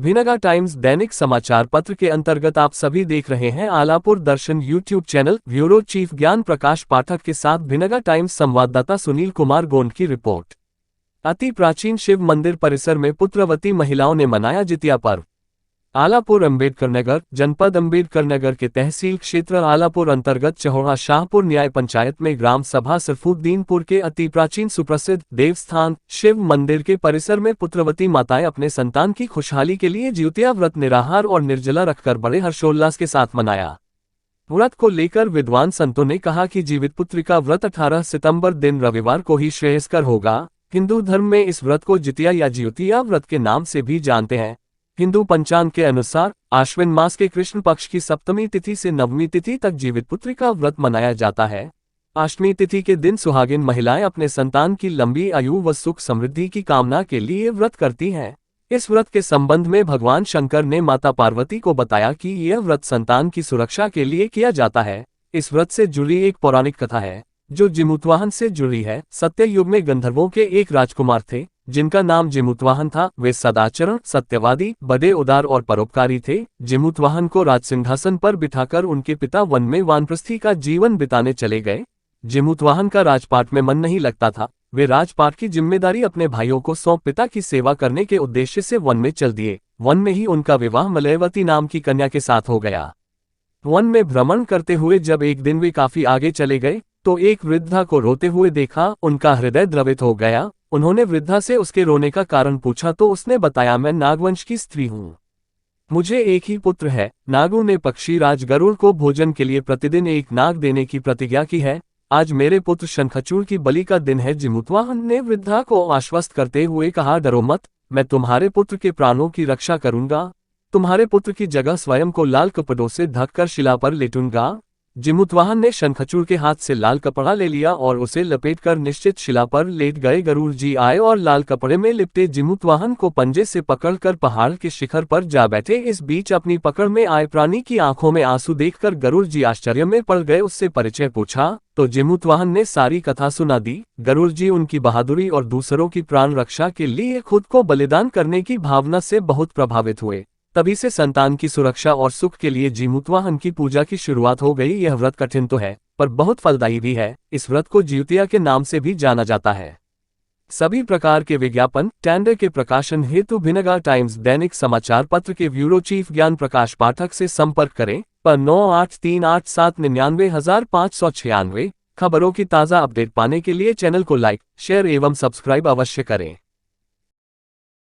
Bhinga times दैनिक समाचार पत्र के अंतर्गत आप सभी देख रहे हैं आलापुर दर्शन यूट्यूब चैनल। ब्यूरो चीफ ज्ञान प्रकाश पाठक के साथ भिनगा टाइम्स संवाददाता सुनील कुमार गोंड की रिपोर्ट। अति प्राचीन शिव मंदिर परिसर में पुत्रवती महिलाओं ने मनाया जितिया पर्व। आलापुर अम्बेडकर नगर जनपद अम्बेडकर नगर के तहसील क्षेत्र आलापुर अंतर्गत चहोड़ा शाहपुर न्याय पंचायत में ग्राम सभा सरफुद्दीनपुर के अति प्राचीन सुप्रसिद्ध देवस्थान शिव मंदिर के परिसर में पुत्रवती माताएं अपने संतान की खुशहाली के लिए जितिया व्रत निराहार और निर्जला रखकर बड़े हर्षोल्लास के साथ मनाया। व्रत को लेकर विद्वान संतों ने कहा कि जीवित पुत्री का व्रत 18 सितंबर दिन रविवार को ही श्रेयस्कर होगा। हिंदू धर्म में इस व्रत को जितिया या जितिया व्रत के नाम से भी जानते हैं। हिंदू पंचांग के अनुसार आश्विन मास के कृष्ण पक्ष की सप्तमी तिथि से नवमी तिथि तक जीवित पुत्री का व्रत मनाया जाता है। अष्टमी तिथि के दिन सुहागिन महिलाएं अपने संतान की लंबी आयु व सुख समृद्धि की कामना के लिए व्रत करती हैं। इस व्रत के संबंध में भगवान शंकर ने माता पार्वती को बताया कि यह व्रत संतान की सुरक्षा के लिए किया जाता है। इस व्रत से जुड़ी एक पौराणिक कथा है जो जिमुतवाहन से जुड़ी है। सत्य युग में गंधर्वों के एक राजकुमार थे जिनका नाम जिमुतवाहन था। वे सदाचरण, सत्यवादी, बड़े उदार और परोपकारी थे। जिमुतवाहन को राजसिंहासन पर बिठाकर उनके पिता वन में वानप्रस्थी का जीवन बिताने चले गए। जिमुतवाहन का राजपाट में मन नहीं लगता था। वे राजपाट की जिम्मेदारी अपने भाइयों को सौंप पिता की सेवा करने के उद्देश्य से वन में चल दिए। वन में ही उनका विवाह मलयवती नाम की कन्या के साथ हो गया। वन में भ्रमण करते हुए जब एक दिन वे काफी आगे चले गए तो एक वृद्धा को रोते हुए देखा। उनका हृदय द्रवित हो गया। उन्होंने वृद्धा से उसके रोने का कारण पूछा तो उसने बताया, मैं नागवंश की स्त्री हूँ, मुझे एक ही पुत्र है। नागों ने पक्षी राज गरुड़ को भोजन के लिए प्रतिदिन एक नाग देने की प्रतिज्ञा की है। आज मेरे पुत्र शंखचूड़ की बलि का दिन है। जिमुतवाहन ने वृद्धा को आश्वस्त करते हुए कहा, डरो मत, मैं तुम्हारे पुत्र के प्राणों की रक्षा करूंगा। तुम्हारे पुत्र की जगह स्वयं को लाल कपड़ों से ढककर शिला पर लेटूंगा। जिमुतवाहन ने शंखचूड़ के हाथ से लाल कपड़ा ले लिया और उसे लपेटकर निश्चित शिला पर लेट गए। गरुड़ जी आए और लाल कपड़े में लिपटे जिमुतवाहन को पंजे से पकड़कर पहाड़ के शिखर पर जा बैठे। इस बीच अपनी पकड़ में आए प्राणी की आंखों में आंसू देखकर गरुड़ जी आश्चर्य में पड़ गए। उससे परिचय पूछा तो जिमुतवाहन ने सारी कथा सुना दी। गरुड़ जी उनकी बहादुरी और दूसरों की प्राण रक्षा के लिए खुद को बलिदान करने की भावना से बहुत प्रभावित हुए। तभी से संतान की सुरक्षा और सुख के लिए जिमुतवाहन की पूजा की शुरुआत हो गई। यह व्रत कठिन तो है पर बहुत फलदायी भी है। इस व्रत को जितिया के नाम से भी जाना जाता है। सभी प्रकार के विज्ञापन टेंडर के प्रकाशन हेतु भिनगा टाइम्स दैनिक समाचार पत्र के ब्यूरो चीफ ज्ञान प्रकाश पाठक से संपर्क करें पर 9838799596। खबरों की ताज़ा अपडेट पाने के लिए चैनल को लाइक, शेयर एवं सब्सक्राइब अवश्य करें।